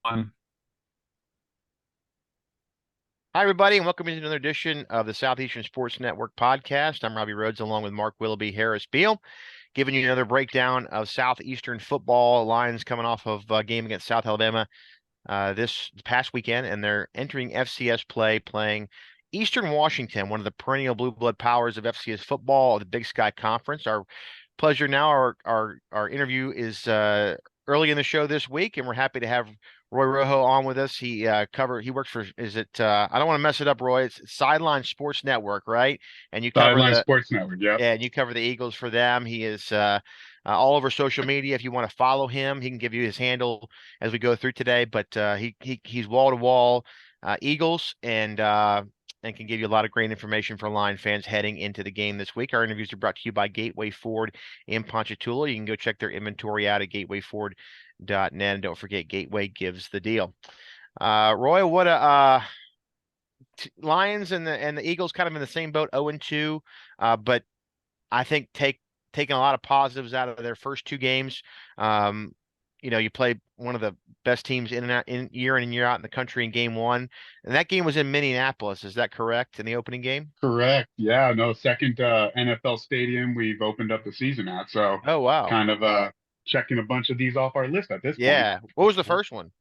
Hi, everybody, and welcome to another edition of the Southeastern Sports Network podcast. I'm Robbie Rhodes, along with Mark Willoughby Harris Beal, giving you another breakdown of Southeastern football. Lions coming off of a game against South Alabama this past weekend, and they're entering FCS play, playing Eastern Washington, one of the perennial blue blood powers of FCS football, the Big Sky Conference. Our pleasure now. Our interview is early in the show this week, and we're happy to have Roy Rojo on with us. He works for, is it I don't want to mess it up, Roy. It's Sideline Sports Network, right? And you cover Sideline the Sports Network. Yep. yeah, and you cover the Eagles for them. He is all over social media. If you want to follow him, he can give you his handle as we go through today. But he's wall to wall Eagles and can give you a lot of great information for Lion fans heading into the game this week. Our interviews are brought to you by Gateway Ford in Ponchatoula. You can go check their inventory out at gatewayford.net. And don't forget, Gateway gives the deal. Roy, what a Lions and the Eagles kind of in the same boat, 0-2, but I think taking a lot of positives out of their first two games. You play one of the best teams in and out, in year in and year out in the country in game one, and that game was in Minneapolis. Is that correct? In the opening game? Correct. Yeah. No, second NFL stadium we've opened up the season at. So Oh wow. kind of checking a bunch of these off our list at this point. Yeah. What was the first one?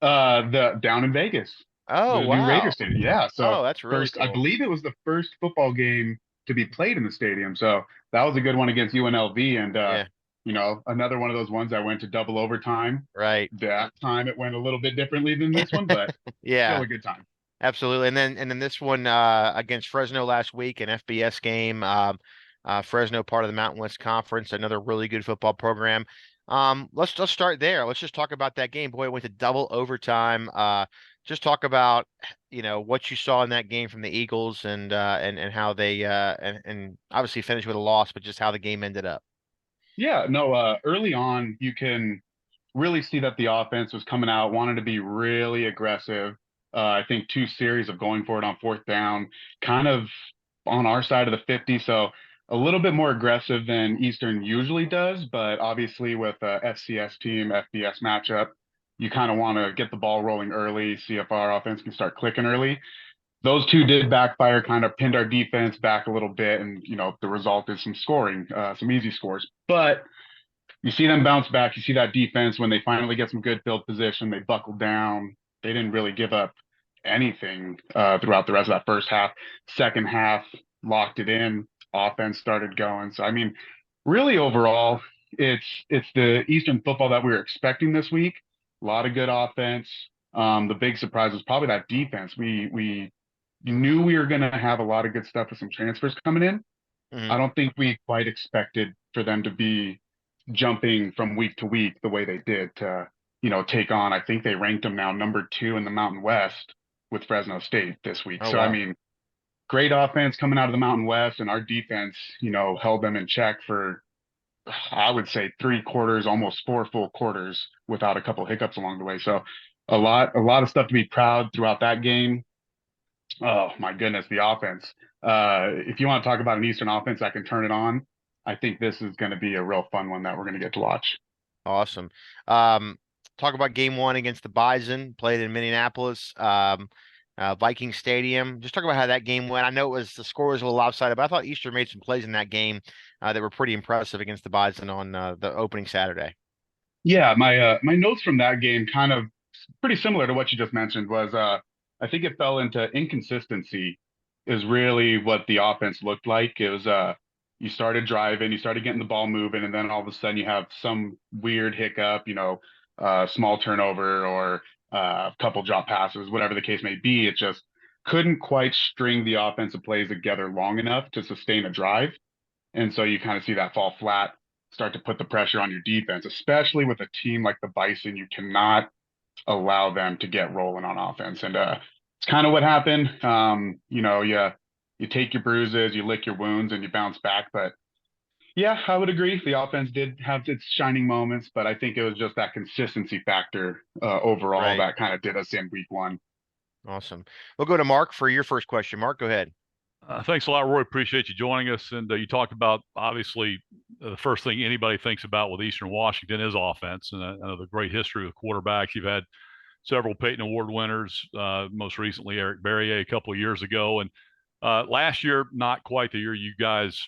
The down in Vegas, Oh the new Raider wow. Stadium. Yeah. So Oh, that's really first, I cool. believe it was the first football game to be played in the stadium. So that was a good one against UNLV, and Yeah. another one of those ones I went to double overtime. Right. That time it went a little bit differently than this one, but still Yeah. a good time. Absolutely. And then this one against Fresno last week, an FBS game. Fresno, part of the Mountain West Conference, another really good football program. Let's start there. Let's just talk about that game. Boy, it went to double overtime. Just talk about what you saw in that game from the Eagles and how they and obviously finished with a loss, but just how the game ended up. Yeah, no, early on, you can really see that the offense was coming out, wanted to be really aggressive. I think two series of going for it on fourth down, kind of on our side of the 50. So a little bit more aggressive than Eastern usually does. But obviously, with a FCS team, FBS matchup, you kind of want to get the ball rolling early, see if our offense can start clicking early. Those two did backfire, kind of pinned our defense back a little bit. And, the result is some scoring, some easy scores. But you see them bounce back. You see that defense when they finally get some good field position, they buckle down. They didn't really give up anything throughout the rest of that first half. Second half, locked it in. Offense started going. So I mean, really overall, it's the Eastern football that we were expecting this week. A lot of good offense. The big surprise was probably that defense. We knew we were going to have a lot of good stuff with some transfers coming in. Hmm. I don't think we quite expected for them to be jumping from week to week the way they did to, take on. I think they ranked them now number 2 in the Mountain West with Fresno State this week. Oh So, I wow. mean, great offense coming out of the Mountain West, and our defense, held them in check for, I would say, 3 quarters, almost 4 full quarters without a couple hiccups along the way. So, a lot of stuff to be proud throughout that game. Oh my goodness, the offense. If you want to talk about an Eastern offense that can turn it on, I think this is going to be a real fun one that we're going to get to watch. Awesome. Um, Talk about game one against the Bison, played in Minneapolis, Viking Stadium. Just talk about how that game went. I know the score was a little lopsided, but I thought Easter made some plays in that game that were pretty impressive against the Bison on the opening Saturday. Yeah, my notes from that game kind of pretty similar to what you just mentioned was I think it fell into inconsistency is really what the offense looked like. It was you started driving, you started getting the ball moving, and then all of a sudden you have some weird hiccup, small turnover or a couple drop passes, whatever the case may be. It just couldn't quite string the offensive plays together long enough to sustain a drive. And so you kind of see that fall flat, start to put the pressure on your defense, especially with a team like the Bison. You cannot allow them to get rolling on offense. And it's kind of what happened. You take your bruises, you lick your wounds, and you bounce back. But yeah, I would agree. The offense did have its shining moments, but I think it was just that consistency factor overall Right. that kind of did us in week one. Awesome. We'll go to Mark for your first question. Mark, go ahead. Thanks a lot, Roy. Appreciate you joining us. And you talked about obviously the first thing anybody thinks about with Eastern Washington is offense, and the great history of quarterbacks you've had. several Peyton Award winners, most recently Eric Berrier a couple of years ago. And last year, not quite the year you guys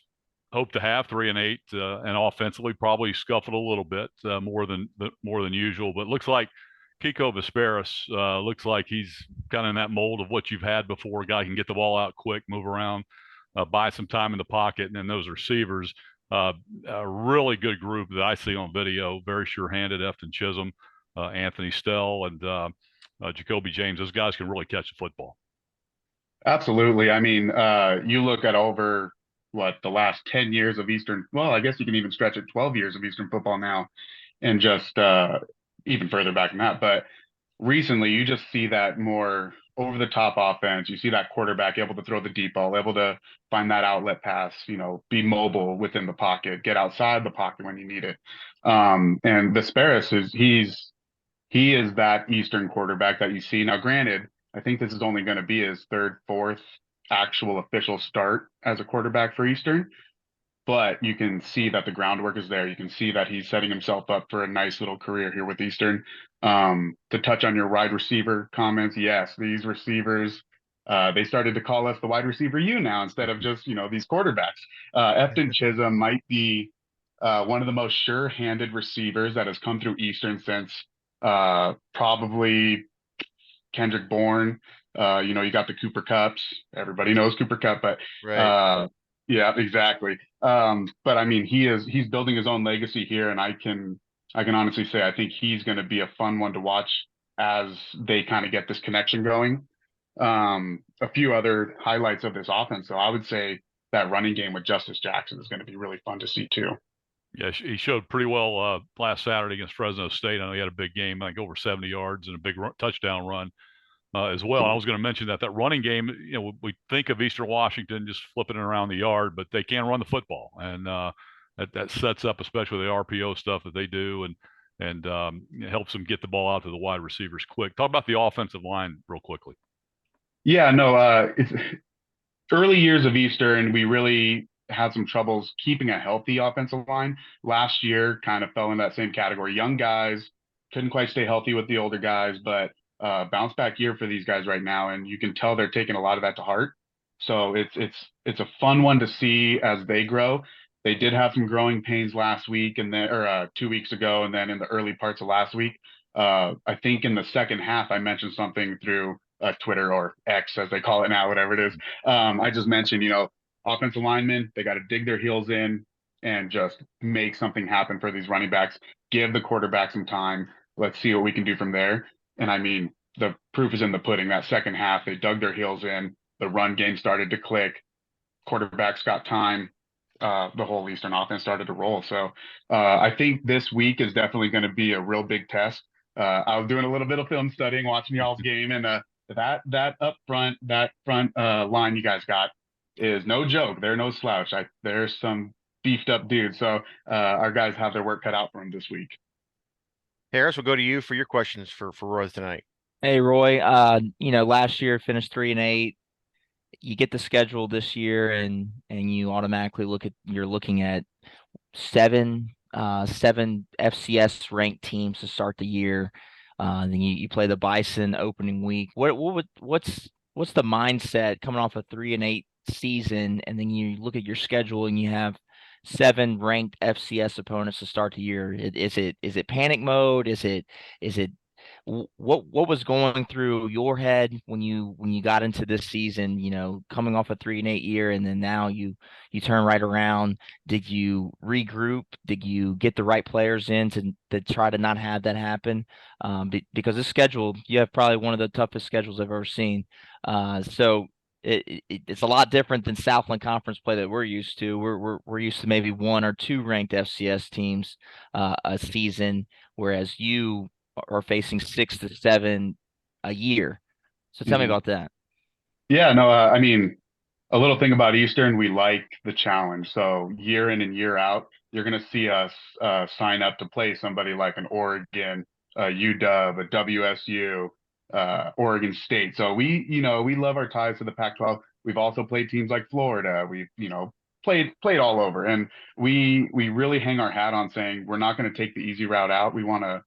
hope to have, 3-8, and offensively probably scuffled a little bit more than usual. But looks like Kiko Vesperis looks like he's kind of in that mold of what you've had before. A guy can get the ball out quick, move around, buy some time in the pocket, and then those receivers, a really good group that I see on video, very sure-handed. Efton Chisholm, Anthony Stell, and Jacoby James. Those guys can really catch the football. Absolutely. I mean, you look at over the last 10 years of Eastern, well, I guess you can even stretch it 12 years of Eastern football now, and just even further back than that. But recently, you just see that more over the top offense. You see that quarterback able to throw the deep ball, able to find that outlet pass, be mobile within the pocket, get outside the pocket when you need it. And Vesperis he is that Eastern quarterback that you see. Now, granted, I think this is only going to be his third, fourth actual official start as a quarterback for Eastern, but you can see that the groundwork is there. You can see that he's setting himself up for a nice little career here with Eastern. To touch on your wide receiver comments, yes, these receivers, they started to call us the wide receiver U now instead of just, these quarterbacks. Efton Chisholm might be one of the most sure-handed receivers that has come through Eastern since probably Kendrick Bourne. You got the Cooper Cups. Everybody knows Cooper Cup, but Right. yeah, exactly. But I mean, he's building his own legacy here, and I can honestly say I think he's going to be a fun one to watch as they kind of get this connection going. A few other highlights of this offense, so I would say that running game with Justice Jackson is going to be really fun to see too. Yeah, he showed pretty well last Saturday against Fresno State. I know he had a big game, like over 70 yards and a big touchdown run as well. And I was going to mention that running game, we think of Eastern Washington just flipping it around the yard, but they can run the football, and that sets up, especially the RPO stuff that they do, and it helps them get the ball out to the wide receivers quick. Talk about the offensive line real quickly. Yeah, no, it's early years of Eastern, we really had some troubles keeping a healthy offensive line. Last year kind of fell in that same category. Young guys couldn't quite stay healthy with the older guys, but bounce back year for these guys right now, and you can tell they're taking a lot of that to heart. So it's a fun one to see as they grow. They did have some growing pains last week and then, or 2 weeks ago, and then in the early parts of last week. I think in the second half, I mentioned something through Twitter or X as they call it now, whatever it is. I just mentioned, offensive linemen, they got to dig their heels in and just make something happen for these running backs. Give the quarterback some time. Let's see what we can do from there. And I mean, the proof is in the pudding. That second half, they dug their heels in. The run game started to click. Quarterbacks got time. The whole Eastern offense started to roll. So I think this week is definitely going to be a real big test. I was doing a little bit of film studying, watching y'all's game, and that up front, that front line you guys got is no joke. They're no slouch. There's some beefed up dudes. So our guys have their work cut out for them this week. Harris, we'll go to you for your questions for Roy tonight. Hey, Roy, last year finished 3-8. You get the schedule this year and you automatically you're looking at seven FCS ranked teams to start the year. Then you play the Bison opening week. What's the mindset coming off a 3-8 season, and then you look at your schedule and you have 7 ranked FCS opponents to start the year? Is it panic mode? Is it what was going through your head when you got into this season, coming off a 3-8 year, and then now you turn right around? Did you regroup? Did you get the right players in to try to not have that happen? Because this schedule, you have probably one of the toughest schedules I've ever seen. So it's a lot different than Southland Conference play that we're used to. We're used to maybe 1 or 2 ranked FCS teams a season, whereas you are facing 6 to 7 a year. So tell me about that. Yeah, no, I mean, a little thing about Eastern, we like the challenge. So year in and year out, you're going to see us sign up to play somebody like an Oregon, UW, a WSU, Oregon State. So we love our ties to the Pac-12. We've also played teams like Florida. We've, played all over, and we really hang our hat on saying we're not going to take the easy route out. We want to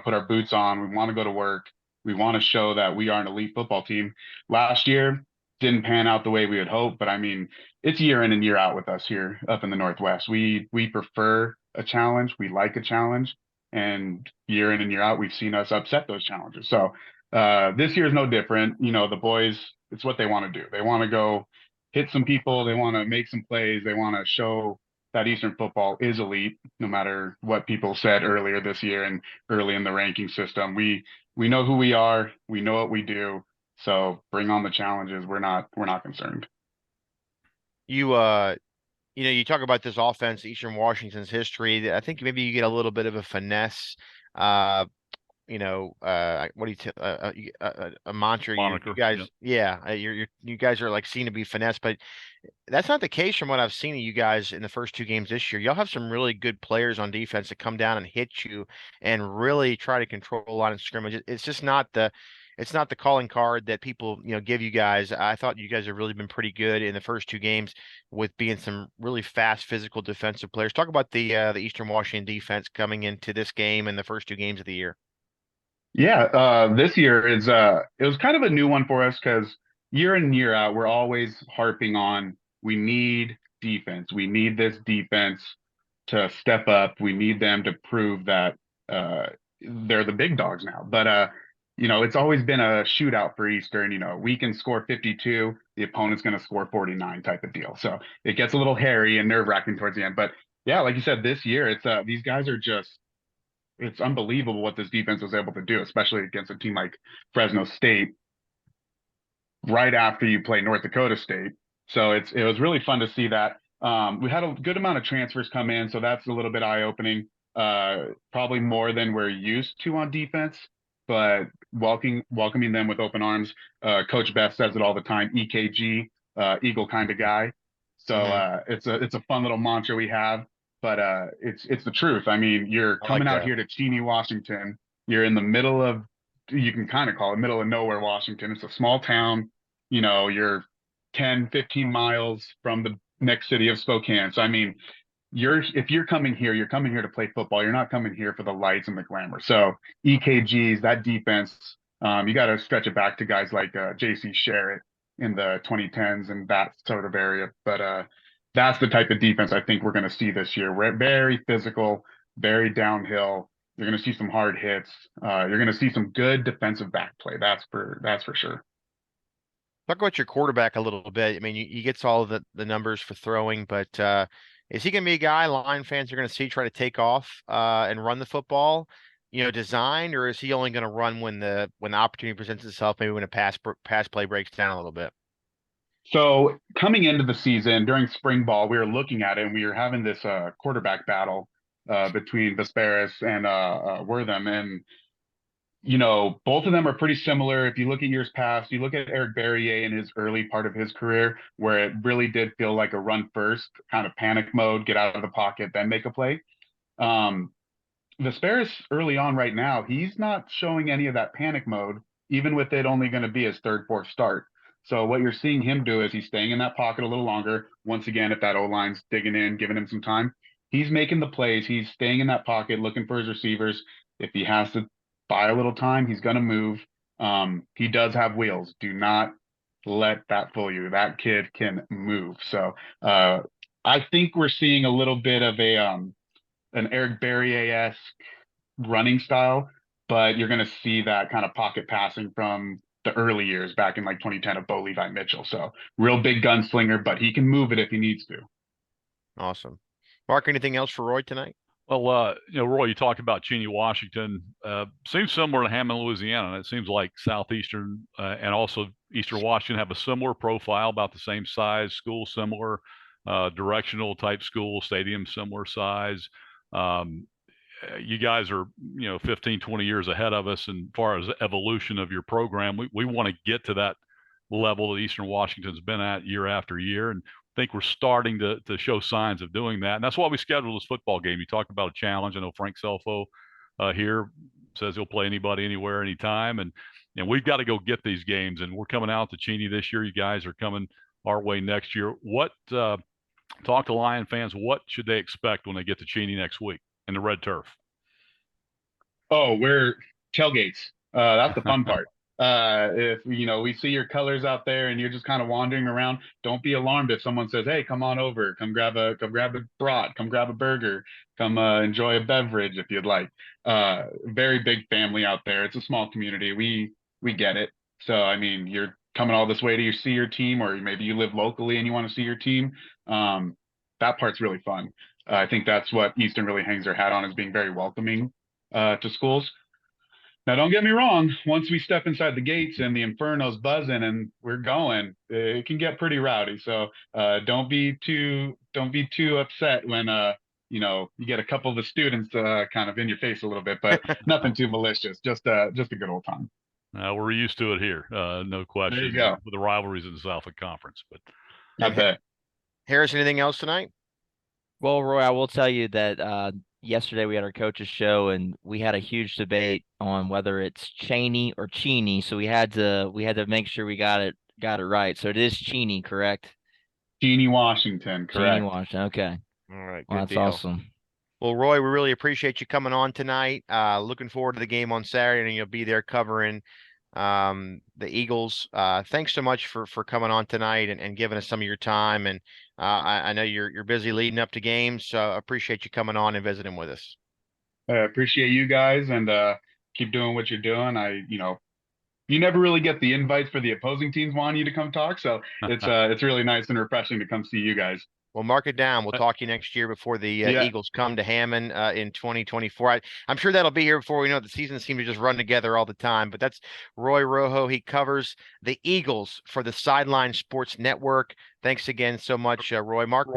put our boots on. We want to go to work. We want to show that we are an elite football team. Last year didn't pan out the way we had hoped, but I mean, it's year in and year out with us here up in the Northwest. We prefer a challenge. We like a challenge, and year in and year out, we've seen us upset those challenges. So this year is no different. You know, the boys, it's what they want to do. They want to go hit some people. They want to make some plays. They want to show that Eastern football is elite, no matter what people said earlier this year and early in the ranking system. We know who we are. We know what we do. So bring on the challenges. We're not concerned. You you know, you talk about this offense, Eastern Washington's history. I think maybe you get a little bit of a finesse. What do a mantra? Moniker, You guys, yeah, you guys are like seen to be finesse, but that's not the case from what I've seen of you guys in the first two games this year. Y'all have some really good players on defense that come down and hit you and really try to control a line of scrimmage. It's just not the calling card that people, give you guys. I thought you guys have really been pretty good in the first two games with being some really fast, physical defensive players. Talk about the Eastern Washington defense coming into this game and the first two games of the year. Yeah, this year is it was kind of a new one for us because year in and year out, we're always harping on we need defense. We need this defense to step up. We need them to prove that they're the big dogs now. But it's always been a shootout for Eastern. We can score 52, the opponent's going to score 49 type of deal. So it gets a little hairy and nerve-wracking towards the end. But yeah, like you said, this year it's these guys are just it's unbelievable what this defense was able to do, especially against a team like Fresno State right after you play North Dakota State. So it was really fun to see that. We had a good amount of transfers come in, so that's a little bit eye-opening. Probably more than we're used to on defense, but welcoming them with open arms. Coach Best says it all the time, EKG, Eagle kind of guy. So it's a fun little mantra we have. But it's the truth. I mean, you're coming out here to Cheney, Washington. You're in the middle of, you can kind of call it middle of nowhere, Washington. It's a small town. You're 10, 15 miles from the next city of Spokane. So, I mean, if you're coming here, you're coming here to play football. You're not coming here for the lights and the glamour. So EKGs, that defense, you got to stretch it back to guys like J.C. Sherritt in the 2010s and that sort of area. But that's the type of defense I think we're going to see this year. We're very physical, very downhill. You're going to see some hard hits. You're going to see some good defensive back play. That's for sure. Talk about your quarterback a little bit. I mean, he gets all of the numbers for throwing, but is he going to be a guy Lion fans are going to see try to take off and run the football, designed, or is he only going to run when the opportunity presents itself, maybe when a pass play breaks down a little bit? So coming into the season during spring ball, we were looking at it and we were having this quarterback battle between Vesperis and Wortham. And, both of them are pretty similar. If you look at years past, you look at Eric Barrier in his early part of his career, where it really did feel like a run first, kind of panic mode, get out of the pocket, then make a play. Vesperis early on right now, he's not showing any of that panic mode, even with it only going to be his third, fourth start. So what you're seeing him do is he's staying in that pocket a little longer. Once again, if that O-line's digging in, giving him some time, he's making the plays. He's staying in that pocket, looking for his receivers. If he has to buy a little time, he's going to move. He does have wheels. Do not let that fool you. That kid can move. So I think we're seeing a little bit of an Eric Barrier-esque running style, but you're going to see that kind of pocket passing from the early years back in like 2010 of Bo Levi Mitchell. So real big gunslinger, but he can move it if he needs to. Awesome. Mark, anything else for Roy tonight? Well, Roy, you talked about Cheney, Washington. Seems similar to Hammond, Louisiana. And it seems like Southeastern and also Eastern Washington have a similar profile, about the same size, school similar, directional type school, stadium similar size. You guys are, 15, 20 years ahead of us as far as evolution of your program. We want to get to that level that Eastern Washington's been at year after year. And I think we're starting to show signs of doing that. And that's why we scheduled this football game. You talked about a challenge. I know Frank Selfo here says he'll play anybody, anywhere, anytime. And we've got to go get these games. And we're coming out to Cheney this year. You guys are coming our way next year. Talk to Lion fans. What should they expect when they get to Cheney next week in the red turf? Oh, we're tailgates. That's the fun part. If we see your colors out there and you're just kind of wandering around, don't be alarmed if someone says, "Hey, come on over, come grab a brat, come grab a burger, come enjoy a beverage if you'd like." Very big family out there. It's a small community. We get it. So I mean, you're coming all this way to see your team, or maybe you live locally and you want to see your team. That part's really fun. I think that's what Eastern really hangs their hat on, is being very welcoming to schools. Now, don't get me wrong. Once we step inside the gates and the inferno's buzzing and we're going, it can get pretty rowdy. So don't be too upset when you get a couple of the students kind of in your face a little bit, but nothing too malicious. Just a good old time. We're used to it here, no question. There you go. With the rivalries in the Southland Conference, but I bet. Harris, anything else tonight? Well, Roy, I will tell you that yesterday we had our coaches show and we had a huge debate on whether it's Cheney or Cheney. So we had to make sure we got it right. So it is Cheney, correct? Cheney, Washington, correct. Cheney, Washington. Okay. All right. Well, Good that's deal. awesome. Well, Roy, we really appreciate you coming on tonight. Looking forward to the game on Saturday, and you'll be there covering the Eagles. Thanks so much for coming on tonight and giving us some of your time. And I know you're busy leading up to games, so I appreciate you coming on and visiting with us. I appreciate you guys, and keep doing what you're doing. You never really get the invites for the opposing teams wanting you to come talk, so it's really nice and refreshing to come see you guys. Well, mark it down. We'll talk to you next year before the Eagles come to Hammond in 2024. I'm sure that'll be here before we know it. The seasons seem to just run together all the time. But that's Roy Rojo. He covers the Eagles for the Sideline Sports Network. Thanks again so much, Roy. Mark,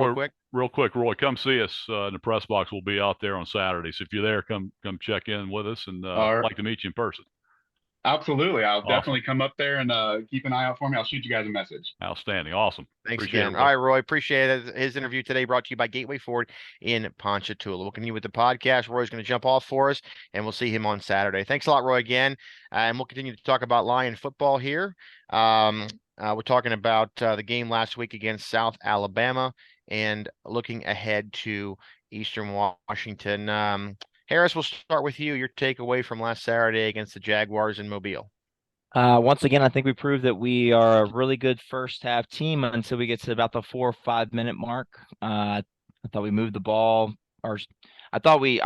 real quick, Roy, come see us in the press box. We'll be out there on Saturday. So if you're there, come check in with us, and I'd like to meet you in person. Absolutely. I'll definitely come up there and keep an eye out for me. I'll shoot you guys a message. Outstanding. Awesome. Thanks again. All right, Roy. Appreciate it. His interview today brought to you by Gateway Ford in Ponchatoula. We'll continue with the podcast. Roy's going to jump off for us, and we'll see him on Saturday. Thanks a lot, Roy, again. And we'll continue to talk about Lion football here. We're talking about the game last week against South Alabama and looking ahead to Eastern Washington. Harris, we'll start with you. Your takeaway from last Saturday against the Jaguars in Mobile. Once again, I think we proved that we are a really good first half team until we get to about the 4 or 5 minute mark. I thought we moved the ball. Our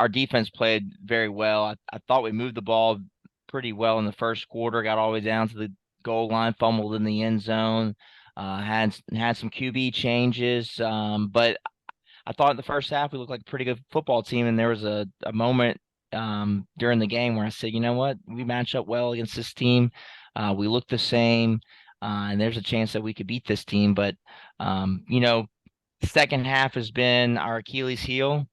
defense played very well. I thought we moved the ball pretty well in the first quarter, got all the way down to the goal line, fumbled in the end zone, had some QB changes, but I thought in the first half we looked like a pretty good football team, and there was a moment during the game where I said, you know what, we match up well against this team. We look the same, and there's a chance that we could beat this team. But second half has been our Achilles heel.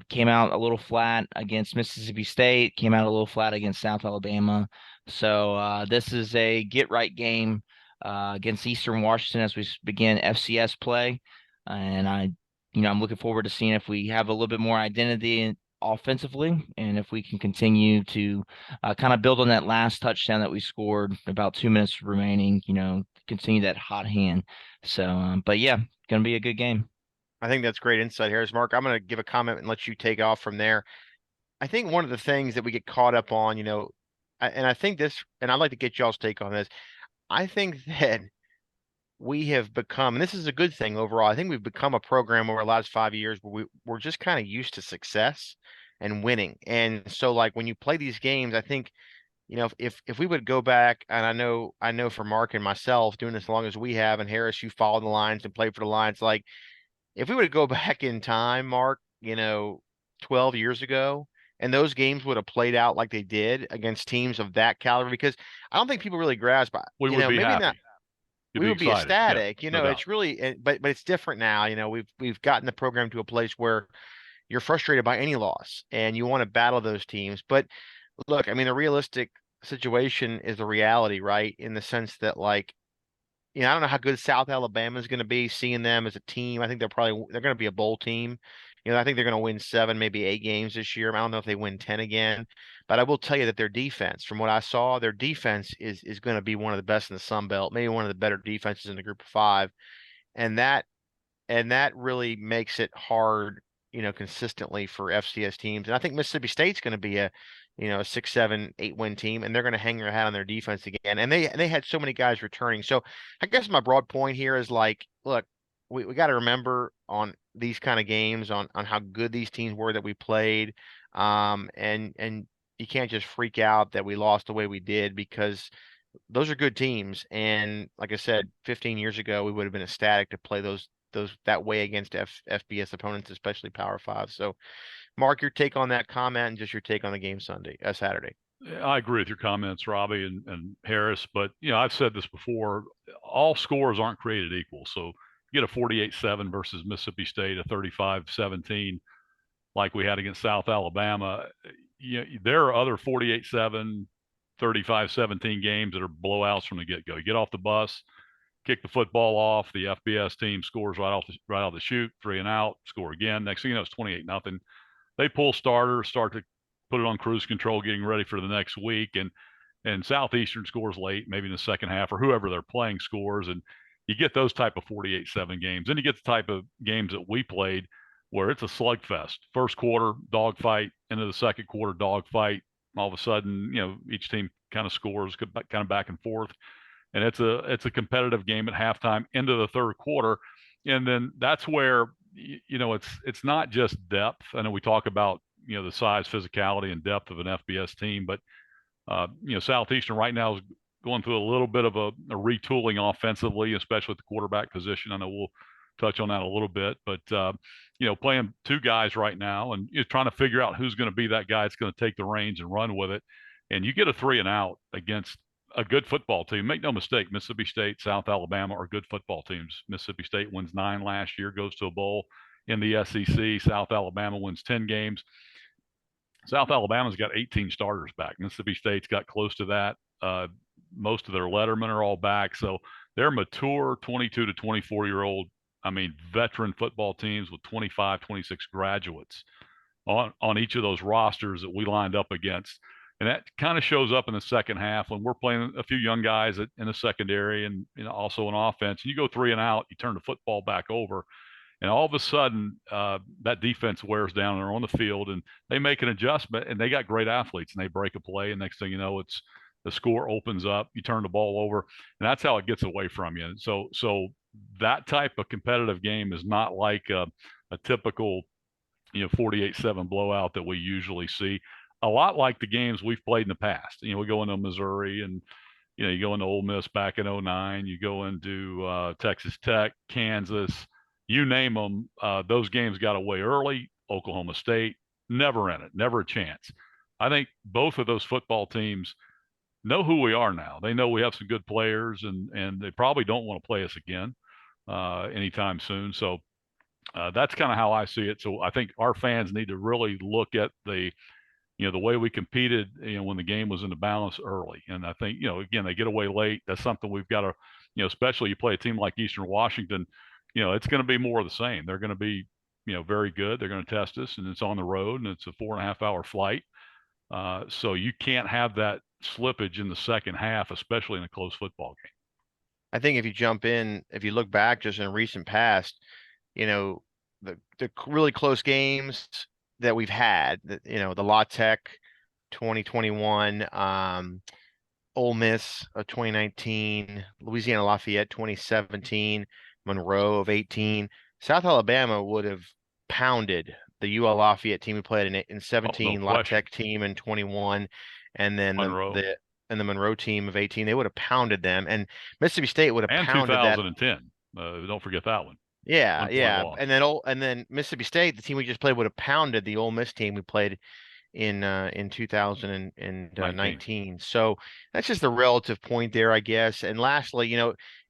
Came out a little flat against Mississippi State, came out a little flat against South Alabama. So this is a get-right game against Eastern Washington as we begin FCS play. And I'm looking forward to seeing if we have a little bit more identity offensively and if we can continue to kind of build on that last touchdown that we scored about 2 minutes remaining, continue that hot hand. So, but yeah, going to be a good game. I think that's great insight, Harris. Mark, I'm going to give a comment and let you take off from there. I think one of the things that we get caught up on, and I think this, and I'd like to get y'all's take on this. I think that we have become, and this is a good thing overall, I think we've become a program over the last 5 years where we're just kind of used to success and winning. And so like when you play these games, I think, if we would go back, and I know for Mark and myself doing this as long as we have, and Harris, you followed the Lions and played for the Lions, like if we would go back in time, Mark, 12 years ago, and those games would have played out like they did against teams of that caliber, because I don't think people really grasp, we would be maybe happy. not. We would be ecstatic, no it's really, but it's different now. We've gotten the program to a place where you're frustrated by any loss and you want to battle those teams. But look, I mean, the realistic situation is the reality, right? In the sense that, like, I don't know how good South Alabama is going to be, seeing them as a team. I think they're going to be a bowl team. I think they're going to win 7, maybe 8 games this year. I don't know if they win 10 again, but I will tell you that their defense, from what I saw, their defense is going to be one of the best in the Sun Belt, maybe one of the better defenses in the Group of 5. And that really makes it hard, consistently for FCS teams. And I think Mississippi State's going to be a 6, 7, 8 win team, and they're going to hang their hat on their defense again. And they had so many guys returning. So I guess my broad point here is like, look, we got to remember on these kind of games on how good these teams were that we played. And you can't just freak out that we lost the way we did, because those are good teams. And like I said, 15 years ago, we would have been ecstatic to play those that way against FBS opponents, especially Power 5. So Mark, your take on that comment and just your take on the game Saturday. I agree with your comments, Robbie and Harris, but I've said this before, all scores aren't created equal. So you get a 48-7 versus Mississippi State, a 35-17 like we had against South Alabama. There are other 48-7, 35-17 games that are blowouts from the get-go. You get off the bus, kick the football off, the FBS team scores right out of the chute, 3 and out, score again. Next thing you know, it's 28-0. They pull starters, start to put it on cruise control, getting ready for the next week. And Southeastern scores late, maybe in the second half, or whoever they're playing scores. And you get those type of 48-7 games. Then you get the type of games that we played where it's a slugfest. First quarter, dogfight. Into the second quarter, dogfight. All of a sudden, each team kind of scores, kind of back and forth. And it's a competitive game at halftime into the third quarter. And then that's where it's not just depth. I know we talk about the size, physicality, and depth of an FBS team, but Southeastern right now is going through a little bit of a retooling offensively, especially at the quarterback position. I know we'll touch on that a little bit, but playing 2 guys right now and trying to figure out who's going to be that guy that's going to take the reins and run with it. And you get a 3 and out against a good football team. Make no mistake, Mississippi State, South Alabama are good football teams. Mississippi State wins 9 last year, goes to a bowl in the SEC. South Alabama wins 10 games. South Alabama's got 18 starters back. Mississippi State's got close to that. Most of their lettermen are all back. So they're mature 22 to 24-year-old, veteran football teams with 25, 26 graduates on each of those rosters that we lined up against. And that kind of shows up in the second half when we're playing a few young guys in the secondary and also on offense. And you go 3 and out, you turn the football back over, and all of a sudden that defense wears down and they're on the field and they make an adjustment and they got great athletes and they break a play. And next thing you know, it's the score opens up, you turn the ball over, and that's how it gets away from you. And so that type of competitive game is not like a typical 48-7 blowout that we usually see. A lot like the games we've played in the past. We go into Missouri and, you go into Ole Miss back in 2009, you go into Texas Tech, Kansas, you name them. Those games got away early. Oklahoma State, never in it, never a chance. I think both of those football teams know who we are now. They know we have some good players and they probably don't want to play us again anytime soon. So that's kind of how I see it. So I think our fans need to really look at the way we competed, when the game was in the balance early. And I think, again, they get away late. That's something we've got to, especially you play a team like Eastern Washington, it's going to be more of the same. They're going to be, very good. They're going to test us, and it's on the road, and it's a 4.5-hour flight. So you can't have that slippage in the second half, especially in a close football game. I think if you look back just in recent past, the really close games that we've had, the La Tech 2021, Ole Miss of 2019, Louisiana Lafayette 2017, Monroe of 18. South Alabama would have pounded the UL Lafayette team we played in 17, La Tech team in 21, and then the Monroe team of 18. They would have pounded them, and Mississippi State would have pounded 2010. Don't forget that one. Yeah. And then Mississippi State, the team we just played, would have pounded the Ole Miss team we played in 2019. So that's just the relative point there, I guess. And lastly,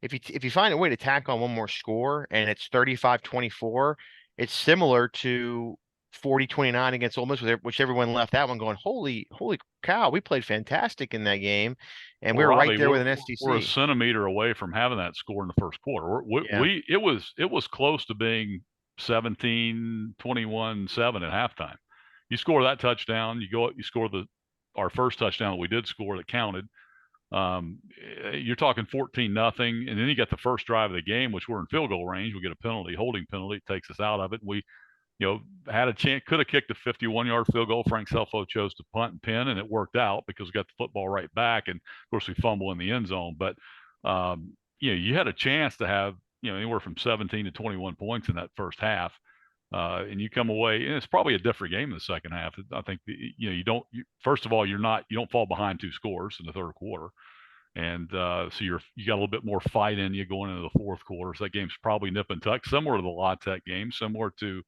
if you find a way to tack on one more score and it's 35-24, it's similar to 40-29 against Ole Miss, which everyone left that one going, holy cow, we played fantastic in that game, and we were right there with an STC. We're a centimeter away from having that score in the first quarter. It was close to being 17-21-7 at halftime. You score that touchdown, you score our first touchdown that we did score that counted. You're talking 14-0, and then you got the first drive of the game, which we're in field goal range. We get a penalty, holding penalty, it takes us out of it. had a chance, could have kicked a 51-yard field goal. Frank Selfo chose to punt and pin, and it worked out because we got the football right back. And of course, we fumble in the end zone. But you had a chance to have anywhere from 17 to 21 points in that first half, and you come away, and it's probably a different game in the second half. I think first of all, you don't fall behind 2 scores in the third quarter. And so you got a little bit more fight in you going into the fourth quarter. So that game's probably nip and tuck, similar to the La Tech game, similar to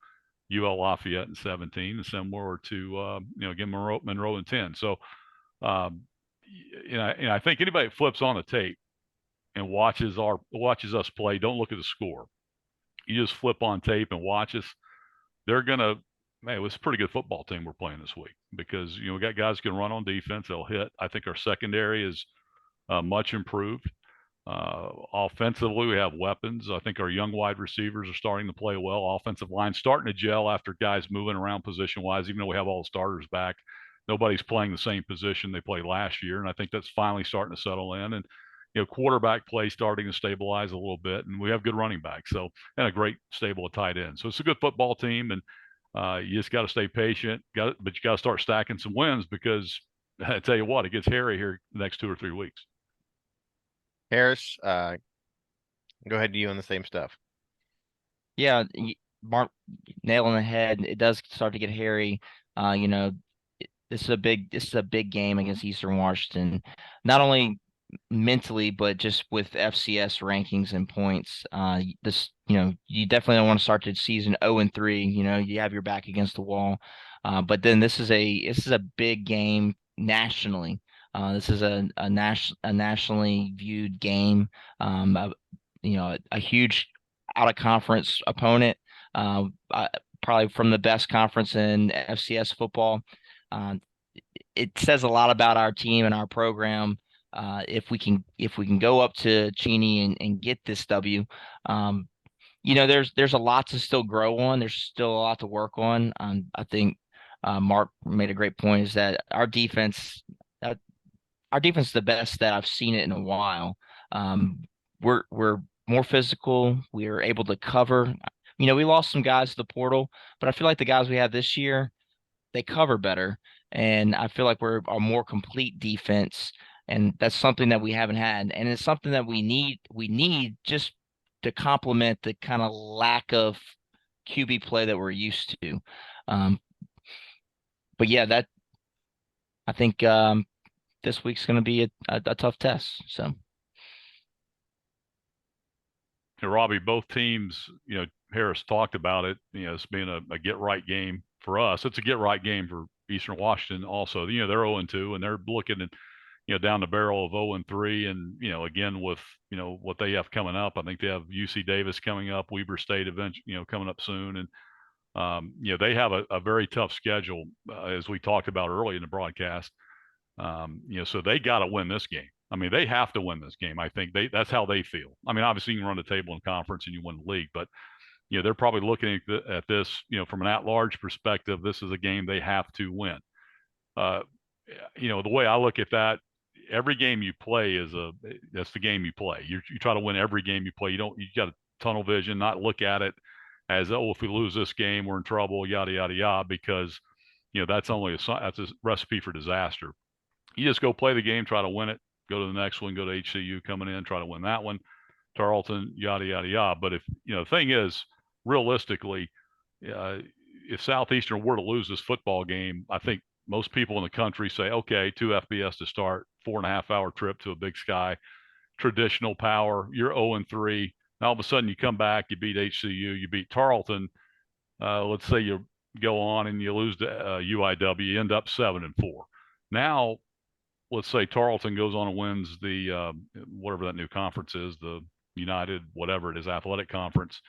UL Lafayette in 17, and similar to again Monroe in 10. So I think anybody that flips on the tape and watches us play, don't look at the score. You just flip on tape and watch us. They're gonna, man, it was a pretty good football team we're playing this week, because we got guys who can run on defense. They'll hit. I think our secondary is much improved. Offensively, we have weapons. I think our young wide receivers are starting to play well. Offensive line starting to gel after guys moving around position-wise. Even though we have all the starters back, nobody's playing the same position they played last year, and I think that's finally starting to settle in. And quarterback play starting to stabilize a little bit, and we have good running backs, and a great stable of tight ends. So it's a good football team, and you just got to stay patient. But you got to start stacking some wins, because I tell you what, it gets hairy here the next 2 or 3 weeks. Harris, go ahead to you on the same stuff. Yeah, Mark, nail on the head. It does start to get hairy. This is a big game against Eastern Washington, not only mentally but just with FCS rankings and points. You definitely don't want to start the season 0-3. You have your back against the wall. But then this is a big game nationally. This is a nationally viewed game. A huge out of conference opponent, probably from the best conference in FCS football. It says a lot about our team and our program. If we can go up to Cheney and get this W. There's a lot to still grow on. There's still a lot to work on. I think Mark made a great point, is that our defense is the best that I've seen it in a while. We're more physical. We are able to cover. We lost some guys to the portal, but I feel like the guys we have this year, they cover better, and I feel like we're a more complete defense, and that's something that we haven't had, and it's something that we need. We need just to complement the kind of lack of QB play that we're used to. But yeah, I think this week's going to be a tough test. So, Robbie, both teams, Harris talked about it. It's being a get right game for us. It's a get right game for Eastern Washington also. They're 0-2, and they're looking at down the barrel of 0-3, and again with what they have coming up. I think they have UC Davis coming up, Weber State eventually coming up soon, and they have a very tough schedule, as we talked about early in the broadcast. So they got to win this game. I mean, they have to win this game. I think that's how they feel. I mean, obviously you can run the table in conference and you win the league, but they're probably looking at this, from an at-large perspective. This is a game they have to win. The way I look at that, every game you play that's the game you play. You try to win every game you play. You got to tunnel vision, not look at it as, oh, if we lose this game, we're in trouble, yada, yada, yada, because, that's a recipe for disaster. You just go play the game, try to win it, go to the next one, go to HCU coming in, try to win that one, Tarleton, yada, yada, yada. But if, the thing is, realistically, if Southeastern were to lose this football game, I think most people in the country say, okay, 2 FBS to start, 4.5-hour trip to a Big Sky, traditional power, you're 0-3. Now all of a sudden you come back, you beat HCU, you beat Tarleton. Let's say you go on and you lose to UIW, you end up 7-4. Now, let's say Tarleton goes on and wins the whatever that new conference is, the United, whatever it is, athletic conference,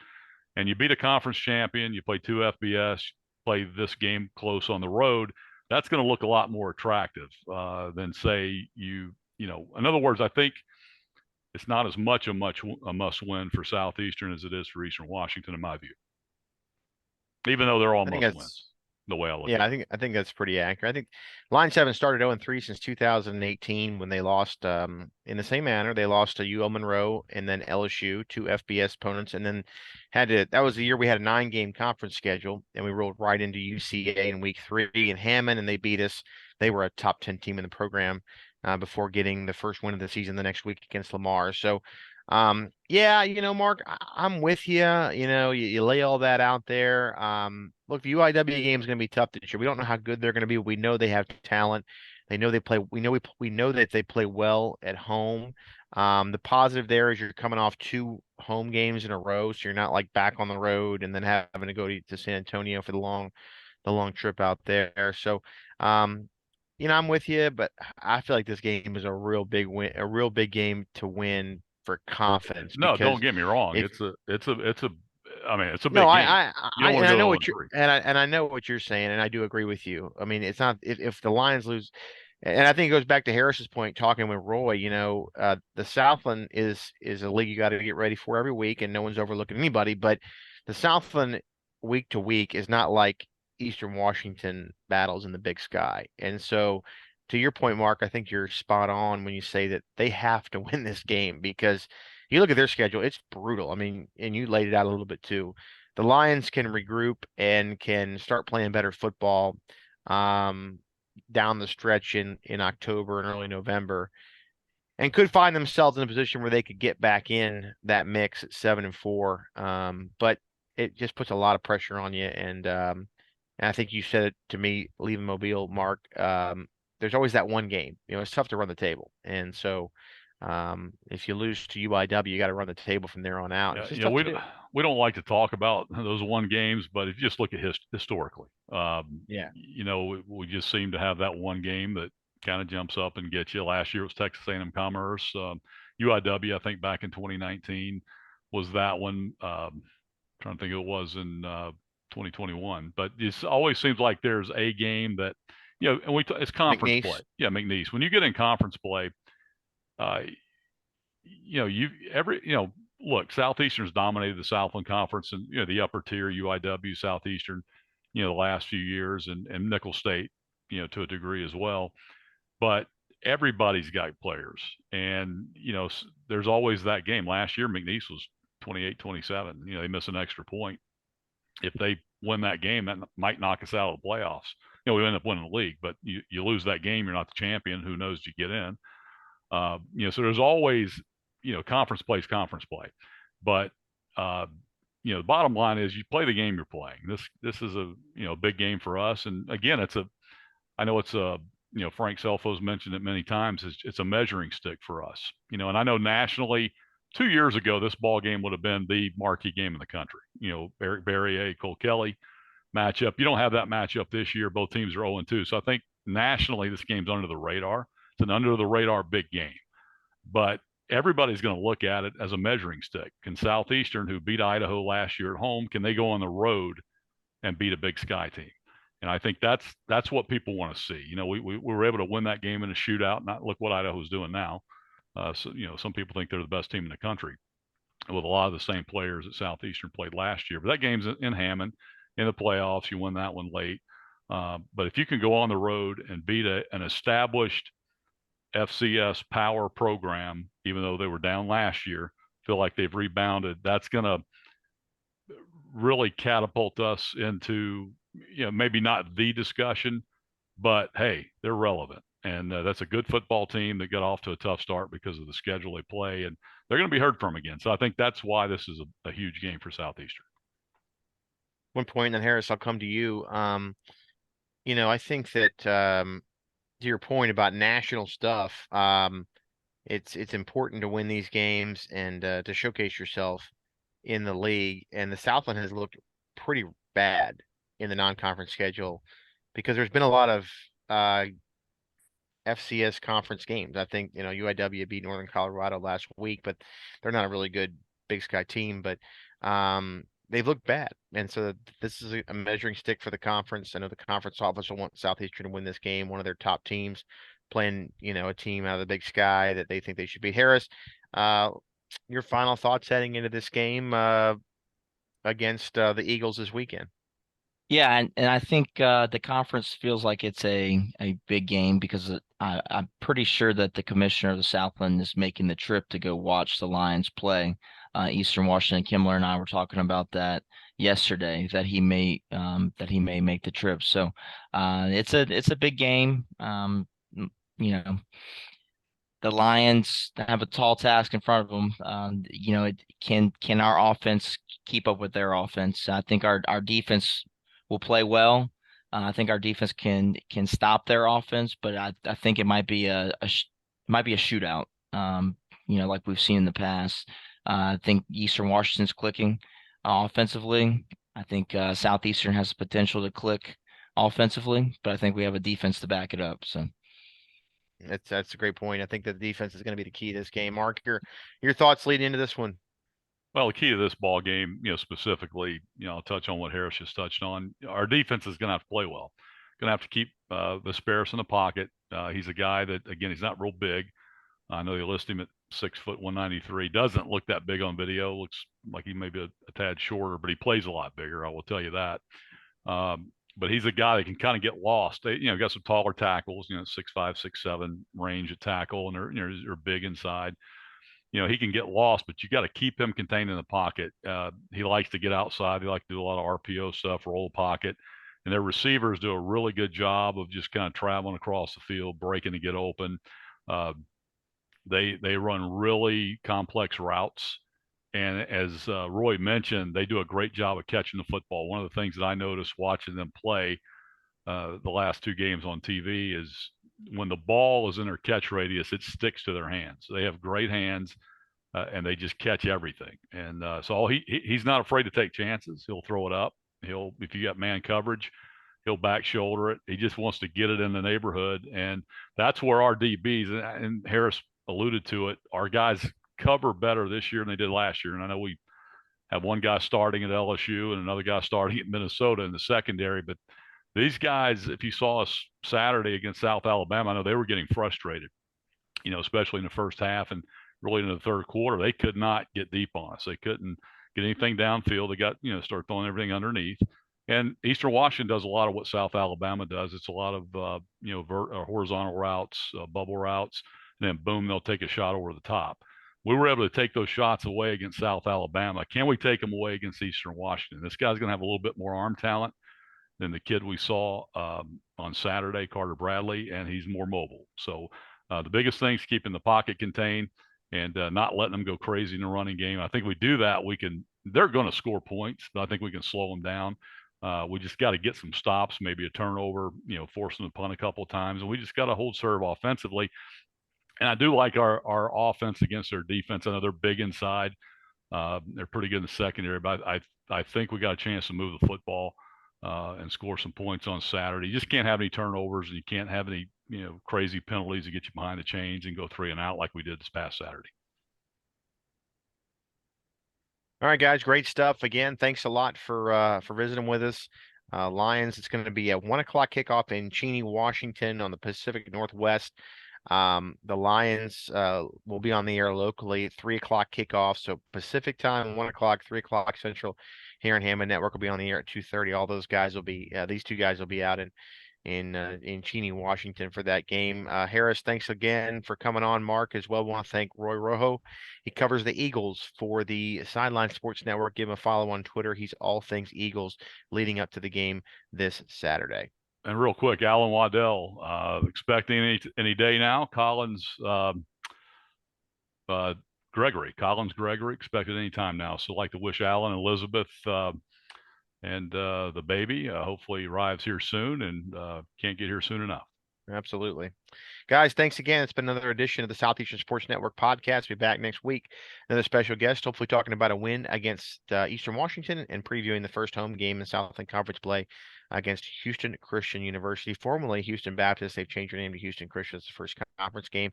and you beat a conference champion, you play 2 FBS, play this game close on the road. That's going to look a lot more attractive than say in other words, I think it's not as much a must win for Southeastern as it is for Eastern Washington, in my view, even though they're all must wins. the way I look Yeah, at it. I think that's pretty accurate. I think Line 7 started 0-3 since 2018 when they lost in the same manner. They lost to UL Monroe and then LSU, two FBS opponents, and then that was the year we had a 9-game conference schedule, and we rolled right into UCA in week 3 in Hammond, and they beat us. They were a top 10 team in the program before getting the first win of the season the next week against Lamar. So yeah, Mark, I'm with you. You lay all that out there. Look, the UIW game is going to be tough this year. We don't know how good they're going to be. We know they have talent. They know they play. We know that they play well at home. The positive there is you're coming off 2 home games in a row, so you're not like back on the road and then having to go to San Antonio for the long trip out there. So, I'm with you, but I feel like this game is a real big win, a real big game to win for confidence No, don't because get me wrong. if I mean, it's a no, big game. You don't want and to I go know 0 what and you're 3. and I know what you're saying, and I do agree with you. I mean, it's not if the Lions lose, and I think it goes back to Harris's point talking with Roy. The Southland is a league you got to get ready for every week, and no one's overlooking anybody. But the Southland week to week is not like Eastern Washington battles in the Big Sky, and so. To your point, Mark, I think you're spot on when you say that they have to win this game because you look at their schedule, it's brutal. I mean, and you laid it out a little bit too. The Lions can regroup and can start playing better football um, down the stretch in October and early November, and could find themselves in a position where they could get back in that mix at 7-4. But it just puts a lot of pressure on you, and I think you said it to me leaving Mobile, Mark. There's always that one game. It's tough to run the table, and so if you lose to UIW, you got to run the table from there on out. Yeah, It's just tough to do. we don't like to talk about those one games, but if you just look at historically, Yeah. we just seem to have that one game that kind of jumps up and gets you. Last year it was Texas A&M Commerce. UIW, I think back in 2019 was that one. Trying to think who it was in 2021, but it always seems like there's a game that and it's conference McNeese. play. Yeah, McNeese. When you get in conference play, uh, look, Southeastern's dominated the Southland Conference and the upper tier, UIW, Southeastern, the last few years, and Nickel State, to a degree as well. But everybody's got players, and there's always that game. Last year, McNeese was 28-27. They miss an extra point. If they win that game, that might knock us out of the playoffs. We end up winning the league, but you lose that game, you're not the champion. Who knows? You get in. So there's always, conference play is conference play, but the bottom line is you play the game you're playing. This is a big game for us, and again, I know it's a Frank Selfo's mentioned it many times. It's a measuring stick for us, and I know nationally, 2 years ago this ball game would have been the marquee game in the country. Eric Barrier, Cole Kelly matchup. You don't have that matchup this year. Both teams are 0-2, so I think nationally this game's under the radar. It's an under the radar big game, but everybody's going to look at it as a measuring stick. Can Southeastern, who beat Idaho last year at home, can they go on the road and beat a Big Sky team? And I think that's what people want to see. We were able to win that game in a shootout. Not look what Idaho's doing now. So some people think they're the best team in the country with a lot of the same players that Southeastern played last year. But that game's in Hammond in the playoffs. You win that one late. But if you can go on the road and beat an established FCS power program, even though they were down last year, feel like they've rebounded, that's going to really catapult us into, maybe not the discussion, but hey, they're relevant. And that's a good football team that got off to a tough start because of the schedule they play, and they're going to be heard from again. So I think that's why this is a huge game for Southeastern. One point, and then Harris, I'll come to you. I think that to your point about national stuff, it's important to win these games and to showcase yourself in the league. And the Southland has looked pretty bad in the non-conference schedule because there's been a lot of FCS conference games. I think UIW beat Northern Colorado last week, but they're not a really good Big Sky team. But they've looked bad, and so this is a measuring stick for the conference. I know the conference office will want Southeastern to win this game. One of their top teams playing, a team out of the Big Sky that they think they should beat. Harris, your final thoughts heading into this game against the Eagles this weekend? Yeah, and I think the conference feels like it's a big game because I'm pretty sure that the commissioner of the Southland is making the trip to go watch the Lions play. Eastern Washington. Kimmler and I were talking about that yesterday, that he may make the trip. So it's a big game. You know, the Lions have a tall task in front of them. Can our offense keep up with their offense? I think our defense will play well. I think our defense can stop their offense, but I think it might be might be a shootout. Like we've seen in the past. I think Eastern Washington's clicking offensively. I think Southeastern has the potential to click offensively, but I think we have a defense to back it up. So. That's a great point. I think the defense is going to be the key to this game. Mark, your thoughts leading into this one? Well, the key to this ball game, specifically, I'll touch on what Harris just touched on. Our defense is going to have to play well. Going to have to keep Vesperis in the pocket. He's a guy that, again, he's not real big. I know you list him at 6 foot 193. Doesn't look that big on video. Looks like he may be a tad shorter, but he plays a lot bigger. I will tell you that. But he's a guy that can kind of get lost. They, got some taller tackles, 6'5", 6'7" range at tackle, and they're big inside. He can get lost, but you got to keep him contained in the pocket. He likes to get outside. He likes to do a lot of RPO stuff, roll the pocket. And their receivers do a really good job of just kind of traveling across the field, breaking to get open. They run really complex routes. And as Roy mentioned, they do a great job of catching the football. One of the things that I noticed watching them play the last two games on TV is when the ball is in their catch radius, it sticks to their hands. They have great hands, and they just catch everything. And so he's not afraid to take chances. He'll throw it up. If you got man coverage, he'll back shoulder it. He just wants to get it in the neighborhood, and that's where our DBs and Harris alluded to it. Our guys cover better this year than they did last year. And I know we have one guy starting at LSU and another guy starting at Minnesota in the secondary, but these guys, if you saw us Saturday against South Alabama, I know they were getting frustrated, especially in the first half and really in the third quarter. They could not get deep on us. They couldn't get anything downfield. They got, start throwing everything underneath. And Eastern Washington does a lot of what South Alabama does. It's a lot of, horizontal routes, bubble routes, and then boom, they'll take a shot over the top. We were able to take those shots away against South Alabama. Can we take them away against Eastern Washington? This guy's going to have a little bit more arm talent than the kid we saw on Saturday, Carter Bradley, and he's more mobile. So the biggest thing is keeping the pocket contained and not letting them go crazy in the running game. I think we do that, they're going to score points, but I think we can slow them down. We just got to get some stops, maybe a turnover, force them to punt a couple of times, and we just got to hold serve offensively. And I do like our offense against their defense. I know they're big inside. They're pretty good in the secondary, but I think we got a chance to move the football and score some points on Saturday. You just can't have any turnovers, and you can't have any crazy penalties to get you behind the chains and go 3 and out like we did this past Saturday. All right, guys, great stuff. Again, thanks a lot for visiting with us. Lions, it's going to be a 1 o'clock kickoff in Cheney, Washington on the Pacific Northwest. The Lions will be on the air locally at 3 o'clock kickoff. So Pacific time, 1 o'clock, 3 o'clock Central here in Hammond. Network will be on the air at 2:30. All those guys will be, these two guys will be out in Cheney, Washington for that game. Harris, thanks again for coming on. Mark, as well, want to thank Roy Rojo. He covers the Eagles for the Sideline Sports Network. Give him a follow on Twitter. He's all things Eagles leading up to the game this Saturday. And real quick, Alan Waddell, expecting any day now. Collins Gregory expected any time now. So I'd like to wish Alan and Elizabeth and the baby hopefully arrives here soon and can't get here soon enough. Absolutely. Guys, thanks again. It's been another edition of the Southeastern Sports Network podcast. We'll be back next week. Another special guest, hopefully talking about a win against Eastern Washington and previewing the first home game in Southland Conference play against Houston Christian University, formerly Houston Baptist. They've changed their name to Houston Christian. It's the first conference game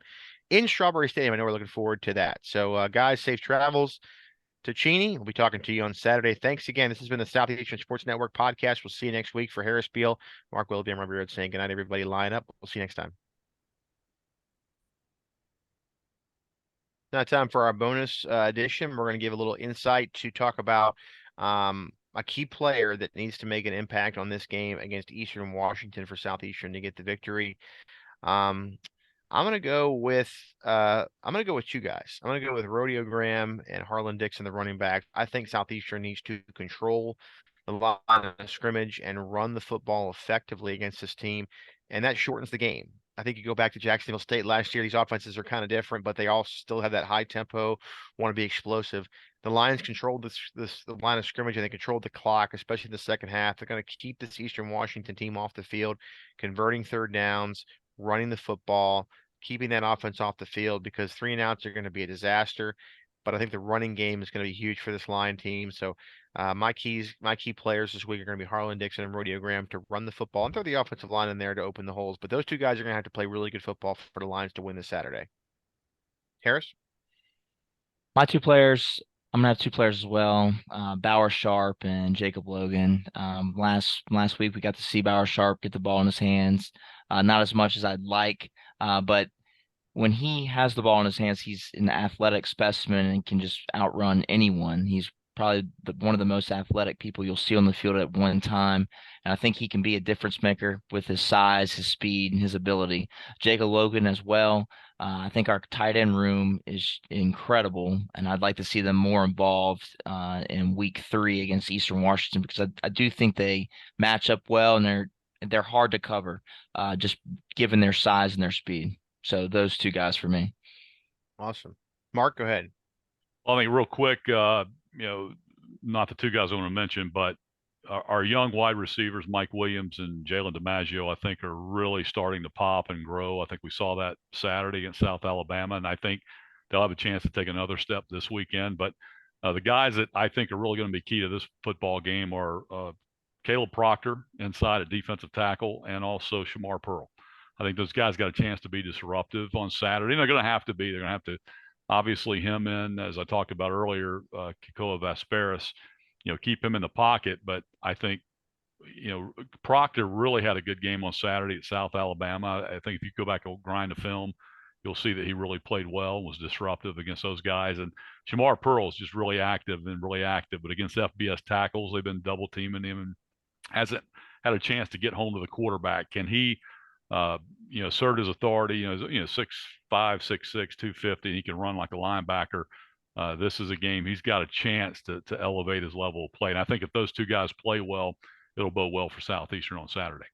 in Strawberry Stadium. I know we're looking forward to that. So, guys, safe travels to Cheney. We'll be talking to you on Saturday. Thanks again. This has been the Southeastern Sports Network podcast. We'll see you next week. For Harris Beal, Mark Willoughby, and Robbie Road saying good night, everybody. Line up. We'll see you next time. Now time for our bonus edition. We're going to give a little insight to talk about a key player that needs to make an impact on this game against Eastern Washington for Southeastern to get the victory. Um, I'm gonna go with you guys. I'm gonna go with Rodeo Graham and Harlan Dixon, the running back. I think Southeastern needs to control the line of scrimmage and run the football effectively against this team, and that shortens the game. I think you go back to Jacksonville State last year, these offenses are kind of different, but they all still have that high tempo, want to be explosive. The Lions controlled the line of scrimmage and they controlled the clock, especially in the second half. They're going to keep this Eastern Washington team off the field, converting third downs, running the football, keeping that offense off the field, because 3-and-outs are going to be a disaster. But I think the running game is going to be huge for this Lion team. So my key players this week are going to be Harlan Dixon and Rodeo Graham to run the football and throw the offensive line in there to open the holes. But those two guys are going to have to play really good football for the Lions to win this Saturday. Harris? My two players, I'm gonna have two players as well. Bauer Sharp and Jacob Logan. Last week we got to see Bauer Sharp get the ball in his hands. Not as much as I'd like, but when he has the ball in his hands, he's an athletic specimen and can just outrun anyone. He's probably one of the most athletic people you'll see on the field at one time. And I think he can be a difference maker with his size, his speed, and his ability. Jacob Logan as well. I think our tight end room is incredible, and I'd like to see them more involved in week 3 against Eastern Washington, because I do think they match up well, and they're hard to cover, just given their size and their speed. So those two guys for me. Awesome. Mark, go ahead. Well, I mean, real quick, not the two guys I want to mention, but our young wide receivers, Mike Williams and Jalen DiMaggio, I think are really starting to pop and grow. I think we saw that Saturday against South Alabama, and I think they'll have a chance to take another step this weekend. But the guys that I think are really going to be key to this football game are Caleb Proctor inside at defensive tackle, and also Shamar Pearl. I think those guys got a chance to be disruptive on Saturday. And they're going to have to be. They're going to have to, obviously, him in, as I talked about earlier, Kikoa Vasperis, keep him in the pocket. But I think, Proctor really had a good game on Saturday at South Alabama. I think if you go back and grind the film, you'll see that he really played well, was disruptive against those guys. And Shamar Pearl is just really active. But against FBS tackles, they've been double teaming him and hasn't had a chance to get home to the quarterback. Can he assert his authority? 6'5", 6'6", 250. He can run like a linebacker. This is a game he's got a chance to elevate his level of play. And I think if those two guys play well, it'll bode well for Southeastern on Saturday.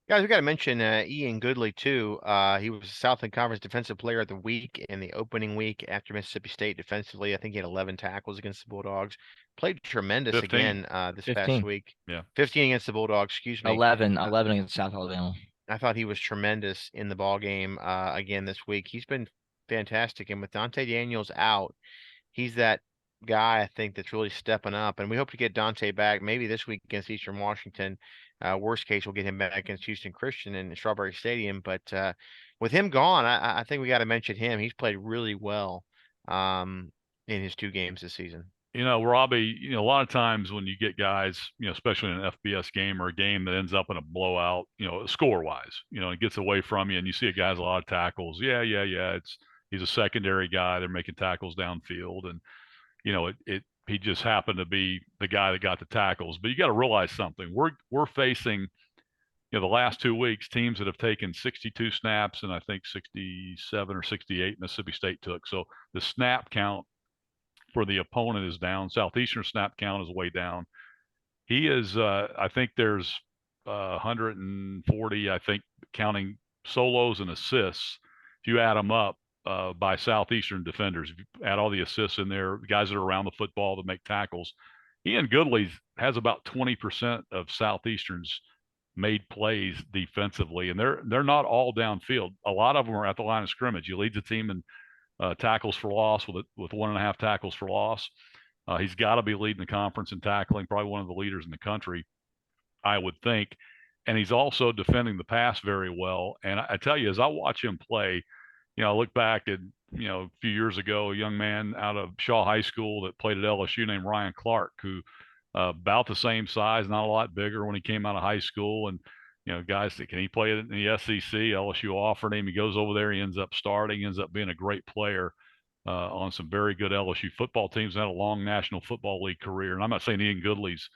Guys, we got to mention Ian Goodley too. He was Southland Conference Defensive Player of the Week in the opening week after Mississippi State defensively. I think he had 11 tackles against the Bulldogs. Played tremendous 15. Again this 15. past week. Yeah, 15 against the Bulldogs. Excuse me. 11 against South Alabama. I thought he was tremendous in the ball game again this week. He's been fantastic, and with Dante Daniels out, he's that guy I think that's really stepping up. And we hope to get Dante back maybe this week against Eastern Washington. Worst case, we'll get him back against Houston Christian in Strawberry Stadium. But with him gone, I think we got to mention him. He's played really well in his 2 games this season. Robbie, a lot of times when you get guys, especially in an FBS game or a game that ends up in a blowout, score-wise, it gets away from you and you see a guy's a lot of tackles. Yeah. He's a secondary guy. They're making tackles downfield, and he just happened to be the guy that got the tackles. But you got to realize something. We're facing, the last 2 weeks, teams that have taken 62 snaps, and I think 67 or 68 Mississippi State took. So the snap count for the opponent is down. Southeastern snap count is way down. He is, I think there's 140, I think, counting solos and assists. If you add them up by Southeastern defenders, if you add all the assists in there, guys that are around the football that make tackles, Ian Goodley has about 20% of Southeastern's made plays defensively, and they're not all downfield. A lot of them are at the line of scrimmage. He leads the team in tackles for loss with 1.5 tackles for loss. He's got to be leading the conference in tackling, probably one of the leaders in the country, I would think. And he's also defending the pass very well. And I tell you, as I watch him play, I look back at, a few years ago, a young man out of Shaw High School that played at LSU named Ryan Clark, who about the same size, not a lot bigger when he came out of high school. And guys that can he play in the SEC? LSU offered him. He goes over there. He ends up starting. Ends up being a great player. on some very good LSU football teams, and had a long National Football League career. And I'm not saying Ian Goodley's,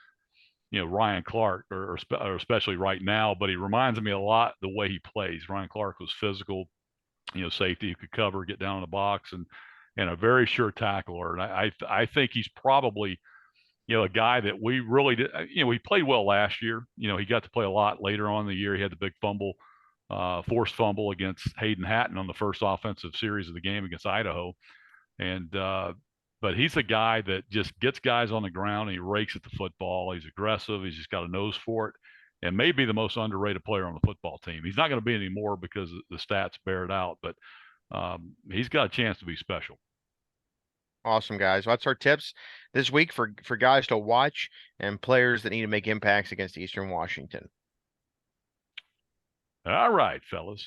Ryan Clark or especially right now, but he reminds me a lot the way he plays. Ryan Clark was physical, safety who could cover, get down in the box, and a very sure tackler. And I think he's probably, a guy that we really did. He played well last year. He got to play a lot later on in the year. He had the big fumble, forced fumble against Hayden Hatton on the first offensive series of the game against Idaho. And but he's a guy that just gets guys on the ground and he rakes at the football. He's aggressive. He's just got a nose for it, and may be the most underrated player on the football team. He's not going to be anymore because the stats bear it out, but he's got a chance to be special. Awesome, guys. Well, that's our tips this week for guys to watch and players that need to make impacts against Eastern Washington. All right, fellas.